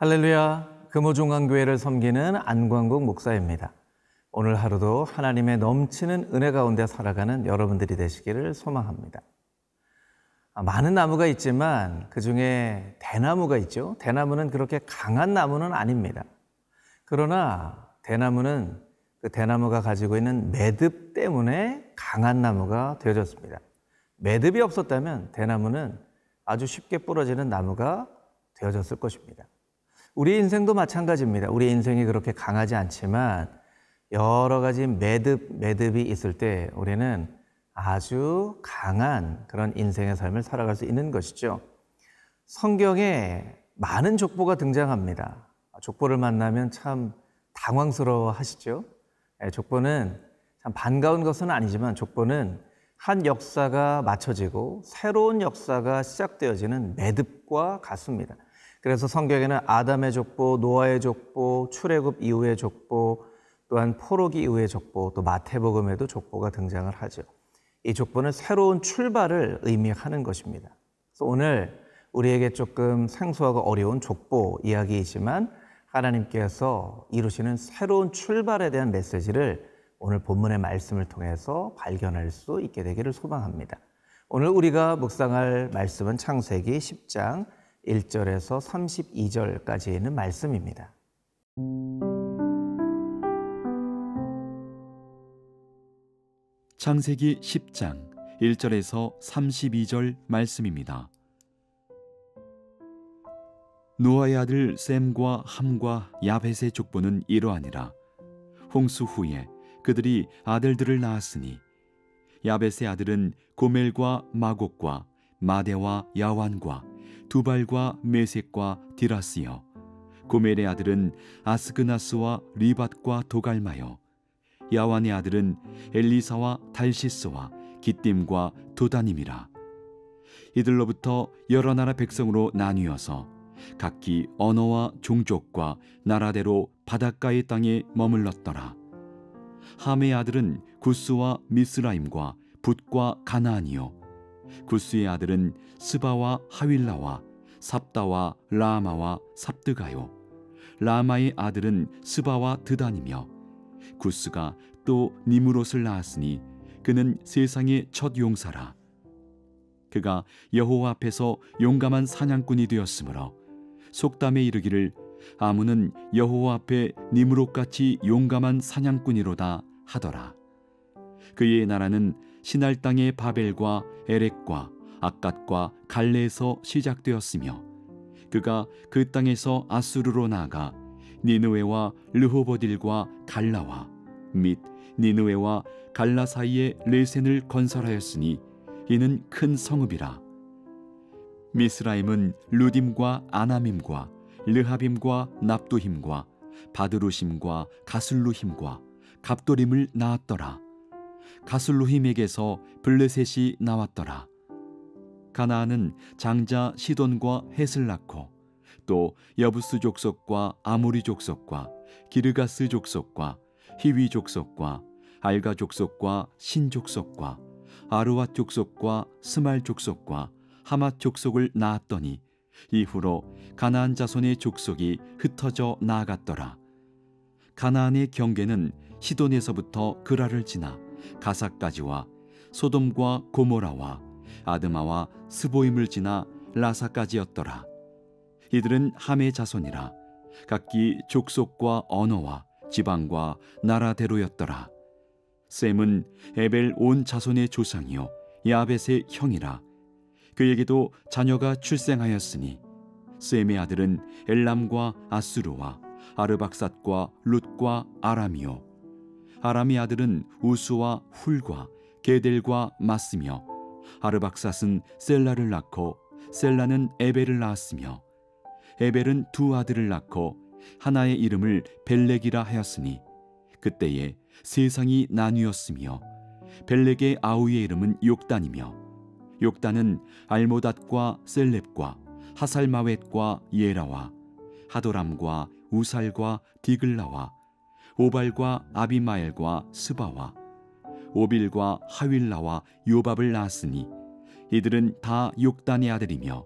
할렐루야, 금호중앙교회를 섬기는 안광국 목사입니다. 오늘 하루도 하나님의 넘치는 은혜 가운데 살아가는 여러분들이 되시기를 소망합니다. 많은 나무가 있지만 그 중에 대나무가 있죠. 대나무는 그렇게 강한 나무는 아닙니다. 그러나 대나무는 그 대나무가 가지고 있는 매듭 때문에 강한 나무가 되어졌습니다. 매듭이 없었다면 대나무는 아주 쉽게 부러지는 나무가 되어졌을 것입니다. 우리 인생도 마찬가지입니다. 우리 인생이 그렇게 강하지 않지만 여러 가지 매듭이 있을 때 우리는 아주 강한 그런 인생의 삶을 살아갈 수 있는 것이죠. 성경에 많은 족보가 등장합니다. 족보를 만나면 참 당황스러워 하시죠. 족보는 참 반가운 것은 아니지만 족보는 한 역사가 맞춰지고 새로운 역사가 시작되어지는 매듭과 같습니다. 그래서 성경에는 아담의 족보, 노아의 족보, 출애굽 이후의 족보, 또한 포로기 이후의 족보, 또 마태복음에도 족보가 등장을 하죠. 이 족보는 새로운 출발을 의미하는 것입니다. 그래서 오늘 우리에게 조금 생소하고 어려운 족보 이야기이지만 하나님께서 이루시는 새로운 출발에 대한 메시지를 오늘 본문의 말씀을 통해서 발견할 수 있게 되기를 소망합니다. 오늘 우리가 묵상할 말씀은 창세기 10장 1절에서 32절까지 있는 말씀입니다. 창세기 10장 1절에서 32절 말씀입니다. 노아의 아들 셈과 함과 야벳의 족보는 이러하니라. 홍수 후에 그들이 아들들을 낳았으니 야벳의 아들은 고멜과 마곡과 마대와 야완과 두발과 메섹과 디라스여, 고멜의 아들은 아스그나스와 리밧과 도갈마여, 야완의 아들은 엘리사와 달시스와 기띔과 도다님이라. 이들로부터 여러 나라 백성으로 나뉘어서 각기 언어와 종족과 나라대로 바닷가의 땅에 머물렀더라. 함의 아들은 구스와 미스라임과 붓과 가나안이요, 구스의 아들은 스바와 하윌라와 삽다와 라마와 삽드가요, 라마의 아들은 스바와 드단이며, 구스가 또 니므롯을 낳았으니 그는 세상의 첫 용사라. 그가 여호와 앞에서 용감한 사냥꾼이 되었으므로 속담에 이르기를 아문은 여호와 앞에 니므롯같이 용감한 사냥꾼이로다 하더라. 그의 나라는 시날 땅의 바벨과 에렉과 악갓과 갈레에서 시작되었으며, 그가 그 땅에서 아수르로 나아가 니느웨와 르호보딜과 갈라와 및 니느웨와 갈라 사이에 레센을 건설하였으니 이는 큰 성읍이라. 미스라임은 루딤과 아나밈과 르하빔과 납도힘과 바드루심과 가슬루힘과 갑도림을 낳았더라. 가슬루힘에게서 블레셋이 나왔더라. 가나안은 장자 시돈과 헷을 낳고 또 여부스 족속과 아모리 족속과 기르가스 족속과 히위 족속과 알가 족속과 신 족속과 아르와 족속과 스말 족속과 하맛 족속을 낳았더니 이후로 가나안 자손의 족속이 흩어져 나아갔더라. 가나안의 경계는 시돈에서부터 그라를 지나 가사까지와 소돔과 고모라와 아드마와 스보임을 지나 라사까지였더라. 이들은 함의 자손이라. 각기 족속과 언어와 지방과 나라대로였더라. 셈은 에벨 온 자손의 조상이요 야벳의 형이라. 그에게도 자녀가 출생하였으니 셈의 아들은 엘람과 아수르와 아르박삿과 룻과 아람이요, 아람의 아들은 우수와 훌과 게델과 마스며, 아르박삿은 셀라를 낳고 셀라는 에벨을 낳았으며, 에벨은 두 아들을 낳고 하나의 이름을 벨렉이라 하였으니 그때에 세상이 나뉘었으며, 벨렉의 아우의 이름은 욕단이며, 욕단은 알모닷과 셀렙과 하살마웻과 예라와 하도람과 우살과 디글라와 오발과 아비마엘과 스바와 오빌과 하윌라와 요밥을 낳았으니 이들은 다 욕단의 아들이며,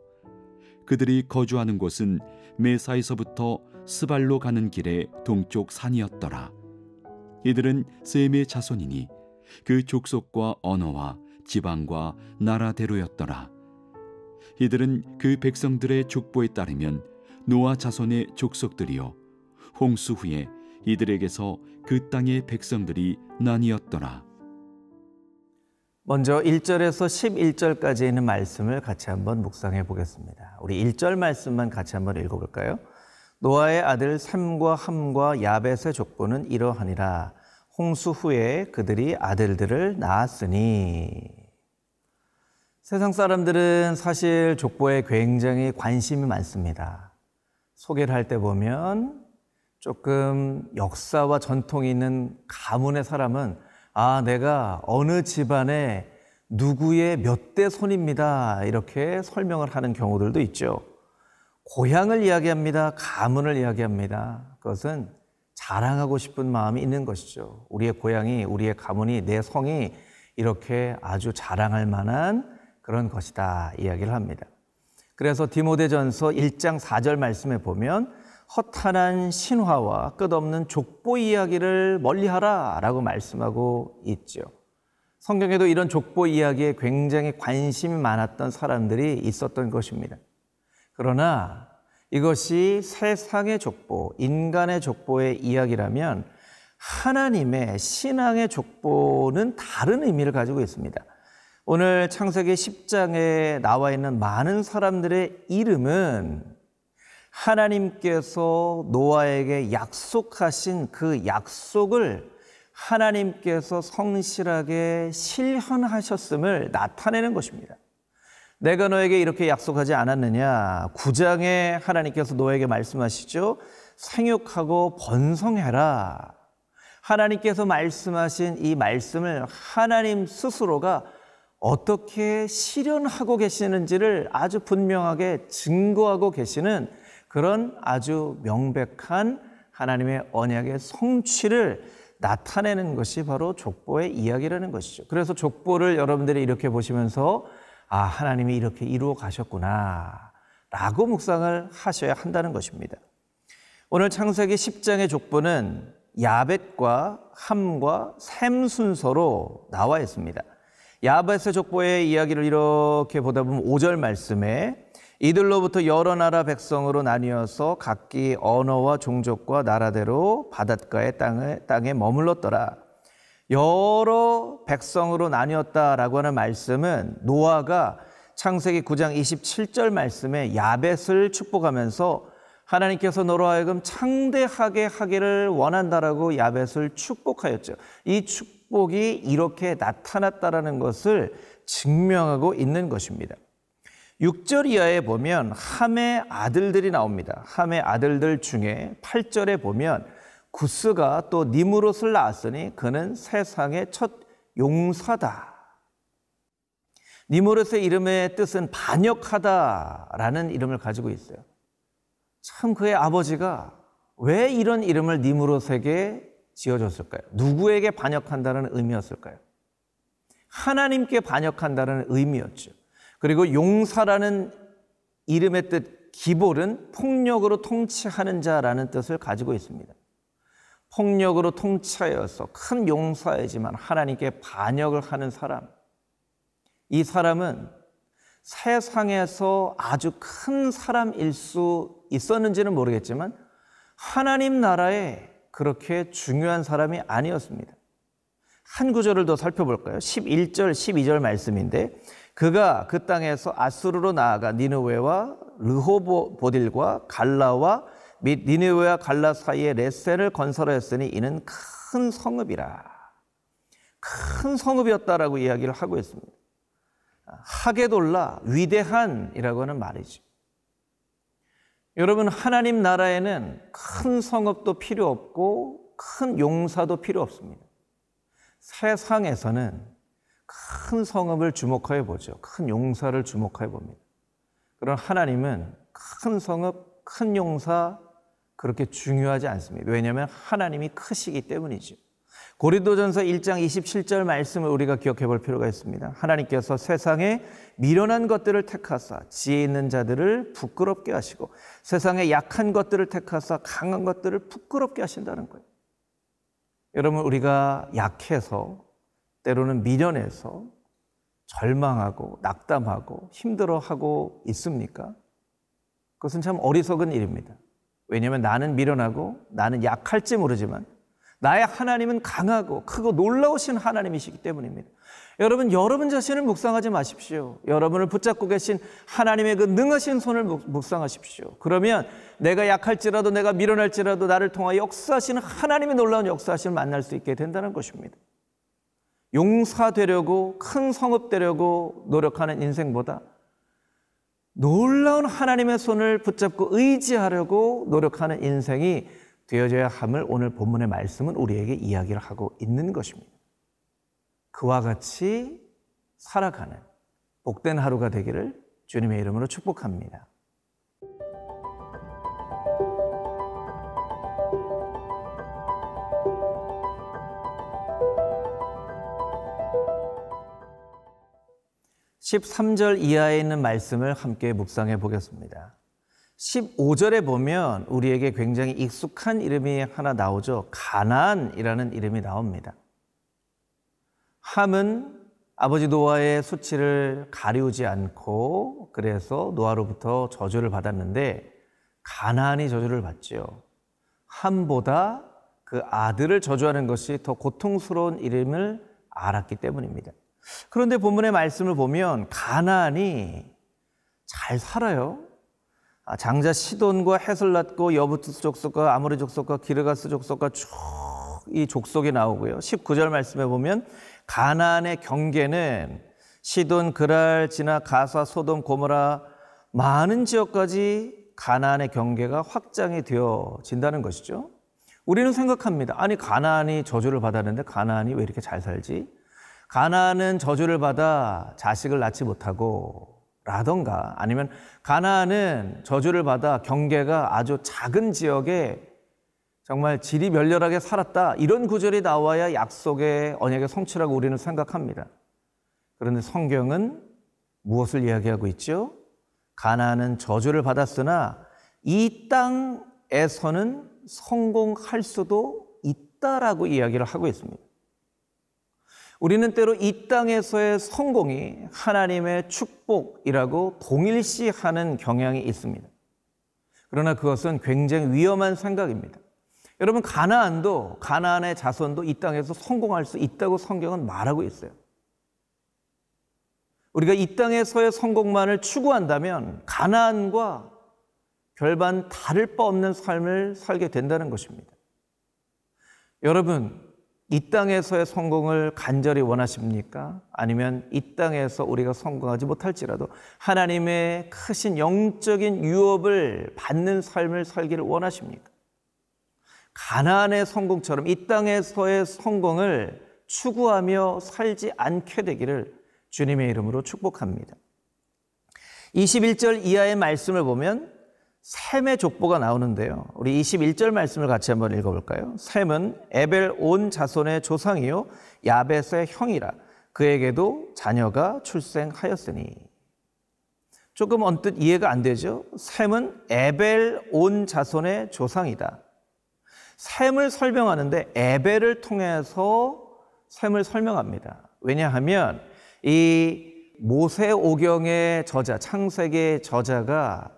그들이 거주하는 곳은 메사에서부터 스발로 가는 길의 동쪽 산이었더라. 이들은 셈의 자손이니 그 족속과 언어와 지방과 나라대로였더라. 이들은 그 백성들의 족보에 따르면 노아 자손의 족속들이요 홍수 후에 이들에게서 그 땅의 백성들이 나뉘었더라. 먼저 1절에서 11절까지 있는 말씀을 같이 한번 묵상해 보겠습니다. 우리 1절 말씀만 같이 한번 읽어볼까요? 노아의 아들 셈과 함과 야벳의 족보는 이러하니라. 홍수 후에 그들이 아들들을 낳았으니. 세상 사람들은 사실 족보에 굉장히 관심이 많습니다. 소개를 할 때 보면 조금 역사와 전통이 있는 가문의 사람은 내가 어느 집안의 누구의 몇 대 손입니다. 이렇게 설명을 하는 경우들도 있죠. 고향을 이야기합니다. 가문을 이야기합니다. 그것은 자랑하고 싶은 마음이 있는 것이죠. 우리의 고향이, 우리의 가문이, 내 성이 이렇게 아주 자랑할 만한 그런 것이다 이야기를 합니다. 그래서 디모데전서 1장 4절 말씀에 보면 허탄한 신화와 끝없는 족보 이야기를 멀리하라 라고 말씀하고 있죠. 성경에도 이런 족보 이야기에 굉장히 관심이 많았던 사람들이 있었던 것입니다. 그러나 이것이 세상의 족보, 인간의 족보의 이야기라면 하나님의 신앙의 족보는 다른 의미를 가지고 있습니다. 오늘 창세기 10장에 나와 있는 많은 사람들의 이름은 하나님께서 노아에게 약속하신 그 약속을 하나님께서 성실하게 실현하셨음을 나타내는 것입니다. 내가 너에게 이렇게 약속하지 않았느냐? 9장에 하나님께서 노아에게 말씀하시죠. 생육하고 번성해라. 하나님께서 말씀하신 이 말씀을 하나님 스스로가 어떻게 실현하고 계시는지를 아주 분명하게 증거하고 계시는 그런 아주 명백한 하나님의 언약의 성취를 나타내는 것이 바로 족보의 이야기라는 것이죠. 그래서 족보를 여러분들이 이렇게 보시면서 하나님이 이렇게 이루어 가셨구나 라고 묵상을 하셔야 한다는 것입니다. 오늘 창세기 10장의 족보는 야벳과 함과 셈 순서로 나와 있습니다. 야벳의 족보의 이야기를 이렇게 보다 보면 5절 말씀에 이들로부터 여러 나라 백성으로 나뉘어서 각기 언어와 종족과 나라대로 바닷가의 땅에 머물렀더라. 여러 백성으로 나뉘었다라고 하는 말씀은 노아가 창세기 9장 27절 말씀에 야벳을 축복하면서 하나님께서 너로 하여금 창대하게 하기를 원한다라고 야벳을 축복하였죠. 이 축복이 이렇게 나타났다라는 것을 증명하고 있는 것입니다. 6절 이하에 보면 함의 아들들이 나옵니다. 함의 아들들 중에 8절에 보면 구스가 또 니므롯을 낳았으니 그는 세상의 첫 용사다. 니므롯의 이름의 뜻은 반역하다라는 이름을 가지고 있어요. 참 그의 아버지가 왜 이런 이름을 니므롯에게 지어줬을까요? 누구에게 반역한다는 의미였을까요? 하나님께 반역한다는 의미였죠. 그리고 용사라는 이름의 뜻 기볼은 폭력으로 통치하는 자라는 뜻을 가지고 있습니다. 폭력으로 통치하여서 큰 용사이지만 하나님께 반역을 하는 사람. 이 사람은 세상에서 아주 큰 사람일 수 있었는지는 모르겠지만 하나님 나라에 그렇게 중요한 사람이 아니었습니다. 한 구절을 더 살펴볼까요? 11절, 12절 말씀인데 그가 그 땅에서 아수르로 나아가 니느웨와 르호보딜과 갈라와 및 니느웨와 갈라 사이에 레센을 건설하였으니 이는 큰 성읍이라. 큰 성읍이었다라고 이야기를 하고 있습니다. 하게돌라, 위대한이라고 하는 말이죠. 여러분, 하나님 나라에는 큰 성읍도 필요 없고 큰 용사도 필요 없습니다. 세상에서는 큰 성읍을 주목하여 보죠. 큰 용사를 주목하여 봅니다. 그러나 하나님은 큰 성읍, 큰 용사 그렇게 중요하지 않습니다. 왜냐하면 하나님이 크시기 때문이죠. 고린도전서 1장 27절 말씀을 우리가 기억해 볼 필요가 있습니다. 하나님께서 세상에 미련한 것들을 택하사 지혜 있는 자들을 부끄럽게 하시고 세상에 약한 것들을 택하사 강한 것들을 부끄럽게 하신다는 거예요. 여러분, 우리가 약해서 때로는 미련해서 절망하고 낙담하고 힘들어하고 있습니까? 그것은 참 어리석은 일입니다. 왜냐하면 나는 미련하고 나는 약할지 모르지만 나의 하나님은 강하고 크고 놀라우신 하나님이시기 때문입니다. 여러분 자신을 묵상하지 마십시오. 여러분을 붙잡고 계신 하나님의 그 능하신 손을 묵상하십시오. 그러면 내가 약할지라도 내가 미련할지라도 나를 통하여 역사하시는 하나님의 놀라운 역사하심을 만날 수 있게 된다는 것입니다. 용사되려고 큰 성읍 되려고 노력하는 인생보다 놀라운 하나님의 손을 붙잡고 의지하려고 노력하는 인생이 되어져야 함을 오늘 본문의 말씀은 우리에게 이야기를 하고 있는 것입니다. 그와 같이 살아가는 복된 하루가 되기를 주님의 이름으로 축복합니다. (13절) 이하에 있는 말씀을 함께 묵상해 보겠습니다. 15절에 보면 우리에게 굉장히 익숙한 이름이 하나 나오죠. 가나안이라는 이름이 나옵니다. 함은 아버지 노아의 수치를 가리우지 않고 그래서 노아로부터 저주를 받았는데 가나안이 저주를 받죠. 함보다 그 아들을 저주하는 것이 더 고통스러운 이름을 알았기 때문입니다. 그런데 본문의 말씀을 보면 가나안이 잘 살아요. 장자 시돈과 헤슬랏과 여부스 족속과 아모리 족속과 기르가스 족속과 쭉 이 족속이 나오고요. 19절 말씀에 보면 가나안의 경계는 시돈, 그랄, 지나, 가사, 소돔, 고모라 많은 지역까지 가나안의 경계가 확장이 되어진다는 것이죠. 우리는 생각합니다. 아니 가나안이 저주를 받았는데 가나안이 왜 이렇게 잘 살지? 가나안은 저주를 받아 자식을 낳지 못하고 라던가 아니면 가나안은 저주를 받아 경계가 아주 작은 지역에 정말 질이 멸렬하게 살았다. 이런 구절이 나와야 약속의 언약의 성취라고 우리는 생각합니다. 그런데 성경은 무엇을 이야기하고 있죠? 가나안은 저주를 받았으나 이 땅에서는 성공할 수도 있다라고 이야기를 하고 있습니다. 우리는 때로 이 땅에서의 성공이 하나님의 축복이라고 동일시하는 경향이 있습니다. 그러나 그것은 굉장히 위험한 생각입니다. 여러분, 가나안의 자손도 이 땅에서 성공할 수 있다고 성경은 말하고 있어요. 우리가 이 땅에서의 성공만을 추구한다면 가나안과 별반 다를 바 없는 삶을 살게 된다는 것입니다. 여러분, 이 땅에서의 성공을 간절히 원하십니까? 아니면 이 땅에서 우리가 성공하지 못할지라도 하나님의 크신 영적인 유업을 받는 삶을 살기를 원하십니까? 가나안의 성공처럼 이 땅에서의 성공을 추구하며 살지 않게 되기를 주님의 이름으로 축복합니다. 21절 이하의 말씀을 보면 셈의 족보가 나오는데요. 우리 21절 말씀을 같이 한번 읽어볼까요? 셈은 에벨 온 자손의 조상이요 야벳의 형이라 그에게도 자녀가 출생하였으니. 조금 언뜻 이해가 안 되죠? 셈은 에벨 온 자손의 조상이다. 셈을 설명하는데 에벨을 통해서 셈을 설명합니다. 왜냐하면 이 모세오경의 저자, 창세기의 저자가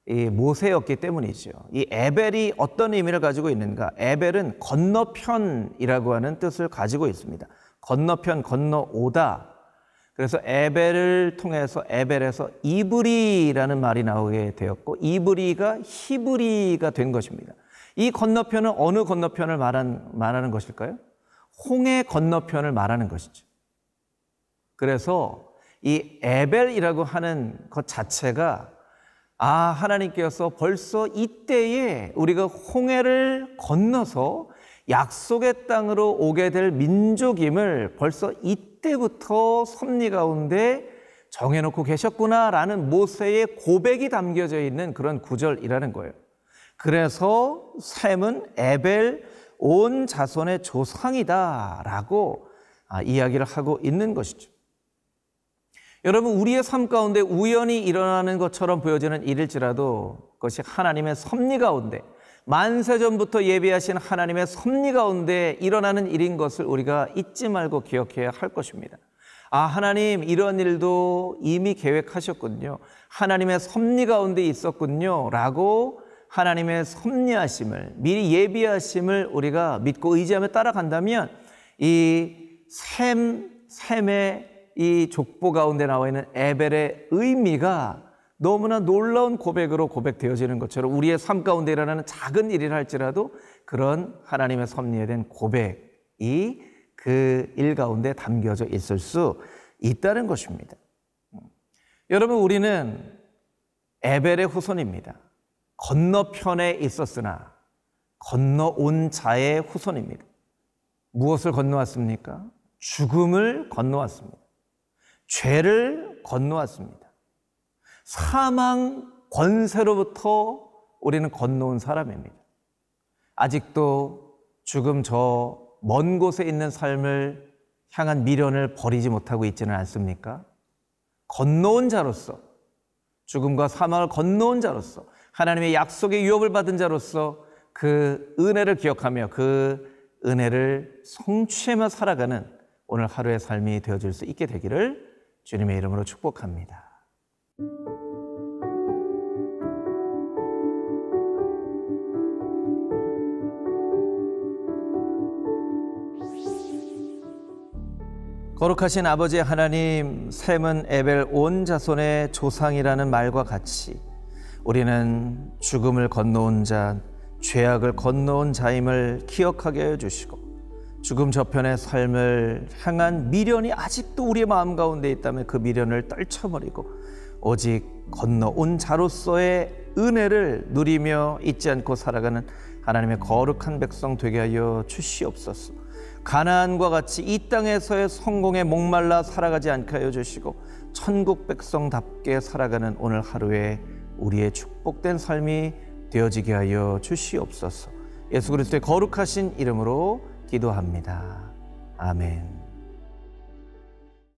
이 모세였기 때문이죠. 이 에벨이 어떤 의미를 가지고 있는가? 에벨은 건너편이라고 하는 뜻을 가지고 있습니다. 건너편, 건너오다. 그래서 에벨을 통해서 에벨에서 이브리라는 말이 나오게 되었고 이브리가 히브리가 된 것입니다. 이 건너편은 어느 건너편을 말하는 것일까요? 홍해 건너편을 말하는 것이죠. 그래서 이 에벨이라고 하는 것 자체가 하나님께서 벌써 이때에 우리가 홍해를 건너서 약속의 땅으로 오게 될 민족임을 벌써 이때부터 섭리 가운데 정해놓고 계셨구나라는 모세의 고백이 담겨져 있는 그런 구절이라는 거예요. 그래서 셈은 에벨 온 자손의 조상이다라고 이야기를 하고 있는 것이죠. 여러분, 우리의 삶 가운데 우연히 일어나는 것처럼 보여지는 일일지라도 그것이 하나님의 섭리 가운데, 만세전부터 예비하신 하나님의 섭리 가운데 일어나는 일인 것을 우리가 잊지 말고 기억해야 할 것입니다. 하나님 이런 일도 이미 계획하셨군요. 하나님의 섭리 가운데 있었군요. 라고 하나님의 섭리하심을, 미리 예비하심을 우리가 믿고 의지하며 따라간다면 이 셈의 이 족보 가운데 나와 있는 에벨의 의미가 너무나 놀라운 고백으로 고백되어지는 것처럼 우리의 삶 가운데 일어나는 작은 일이라 할지라도 그런 하나님의 섭리에 대한 고백이 그 일 가운데 담겨져 있을 수 있다는 것입니다. 여러분, 우리는 에벨의 후손입니다. 건너편에 있었으나 건너온 자의 후손입니다. 무엇을 건너왔습니까? 죽음을 건너왔습니다. 죄를 건너왔습니다. 사망 권세로부터 우리는 건너온 사람입니다. 아직도 죽음 저 먼 곳에 있는 삶을 향한 미련을 버리지 못하고 있지는 않습니까? 건너온 자로서, 죽음과 사망을 건너온 자로서, 하나님의 약속의 유업을 받은 자로서 그 은혜를 기억하며 그 은혜를 성취하며 살아가는 오늘 하루의 삶이 되어질 수 있게 되기를 주님의 이름으로 축복합니다. 거룩하신 아버지 하나님, 셈은 에벨 온 자손의 조상이라는 말과 같이 우리는 죽음을 건너온 자, 죄악을 건너온 자임을 기억하게 해주시고 죽음 저편의 삶을 향한 미련이 아직도 우리의 마음 가운데 있다면 그 미련을 떨쳐버리고 오직 건너온 자로서의 은혜를 누리며 잊지 않고 살아가는 하나님의 거룩한 백성 되게 하여 주시옵소서. 가나안과 같이 이 땅에서의 성공에 목말라 살아가지 않게 하여 주시고 천국 백성답게 살아가는 오늘 하루에 우리의 축복된 삶이 되어지게 하여 주시옵소서. 예수 그리스도의 거룩하신 이름으로 기도합니다. 아멘.